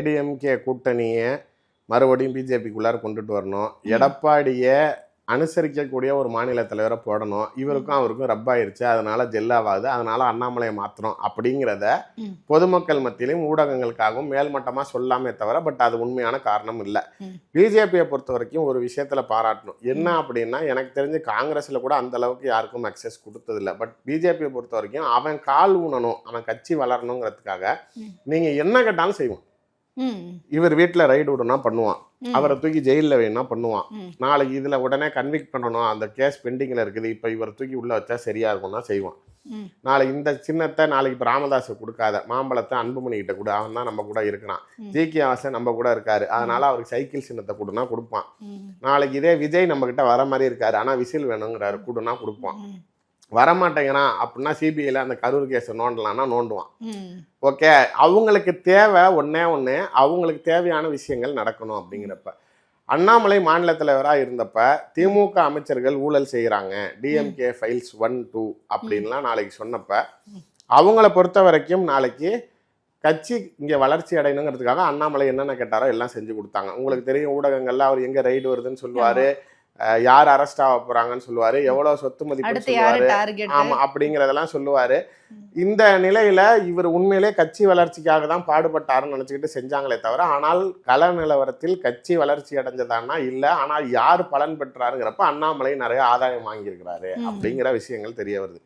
ஏடிஎம்கே கூட்டணியை மறுபடியும் பிஜேபிக்குள்ளார கொண்டுட்டு வரணும். எடப்பாடியை அனுசரிக்கக்கூடிய ஒரு மாநில தலைவரை போடணும். இவருக்கும் அவருக்கும் ரப்பாயிருச்சு, அதனால ஜெல்லாவாது, அதனால அண்ணாமலையை மாற்றணும் அப்படிங்கிறத பொதுமக்கள் மத்தியிலும் ஊடகங்களுக்காகவும் மேல்மட்டமாக சொல்லாமே தவிர, பட் அது உண்மையான காரணம் இல்லை. பிஜேபியை பொறுத்த வரைக்கும் ஒரு விஷயத்தில் பாராட்டணும். என்ன அப்படின்னா, எனக்கு தெரிஞ்சு காங்கிரஸில் கூட அந்த அளவுக்கு யாருக்கும் அக்சஸ் கொடுத்ததில்லை. பட் பிஜேபியை பொறுத்த வரைக்கும் அவன் கால் ஊனணும், அவன் கட்சி வளரணுங்கிறதுக்காக நீங்கள் என்ன கேட்டாலும் செய்வான். இவர் வீட்டில் ரைடு விடனா பண்ணுவான், அவரை தூக்கி ஜெயிலில் வேணும்னா பண்ணுவான். நாளைக்கு இதில் உடனே கன்விக்ட் பண்ணணும், அந்த கேஸ் பெண்டிங்கில் இருக்குது, இப்போ இவரை தூக்கி உள்ளே வச்சா சரியா இருக்கும்னா செய்வான். நாளைக்கு இந்த சின்னத்தை நாளைக்கு இப்போ ராமதாஸை கொடுக்காத, மாம்பழத்தை அன்புமணி கிட்ட கூட, அவன் தான் நம்ம கூட இருக்கிறான். ஜிகே வாசன் நம்ம கூட இருக்காரு, அதனால அவருக்கு சைக்கிள் சின்னத்தை கொடுனா கொடுப்பான். நாளைக்கு இதே விஜய் நம்ம கிட்ட வர மாதிரி இருக்காரு, ஆனால் விசில் வேணுங்கிறாரு, கொடுனா கொடுப்பான். வரமாட்டேங்கிறான் அப்படின்னா சிபிஐல அந்த கரூர் கேஸை நோண்டலான்னா நோண்டுவான். ஓகே, அவங்களுக்கு தேவை ஒன்னே ஒன்று, அவங்களுக்கு தேவையான விஷயங்கள் நடக்கணும். அப்படிங்கிறப்ப அண்ணாமலை மாநில தலைவராக இருந்தப்ப திமுக அமைச்சர்கள் ஊழல் செய்கிறாங்க, டிஎம்கே ஃபைல்ஸ் 1, 2 அப்படின்லாம் நாளைக்கு சொன்னப்ப, அவங்கள பொறுத்த வரைக்கும் நாளைக்கு கட்சி இங்கே வளர்ச்சி அடையணுங்கிறதுக்காக அண்ணாமலை என்னென்ன கேட்டாரோ எல்லாம் செஞ்சு கொடுத்தாங்க. உங்களுக்கு தெரியும், ஊடகங்கள்ல அவர் எங்கே ரைடு வருதுன்னு சொல்லுவார், யார் அரெஸ்ட் ஆக போறாங்கன்னு சொல்லுவாரு, எவ்வளவு சொத்து மதிப்பு சொல்லுவாரு, ஆமா அப்படிங்கறதெல்லாம் சொல்லுவாரு. இந்த நிலையில இவர் உண்மையிலே கட்சி வளர்ச்சிக்காக தான் பாடுபட்டாருன்னு நினைச்சுக்கிட்டு செஞ்சாங்களே தவிர, ஆனால் கள நிலவரத்தில் கட்சி வளர்ச்சி அடைஞ்சதானா இல்ல, ஆனால் யார் பலன் பெற்றாருங்கிறப்ப அண்ணாமலை நிறைய ஆதாயம் வாங்கியிருக்கிறாரு அப்படிங்கிற விஷயங்கள் தெரிய வருது.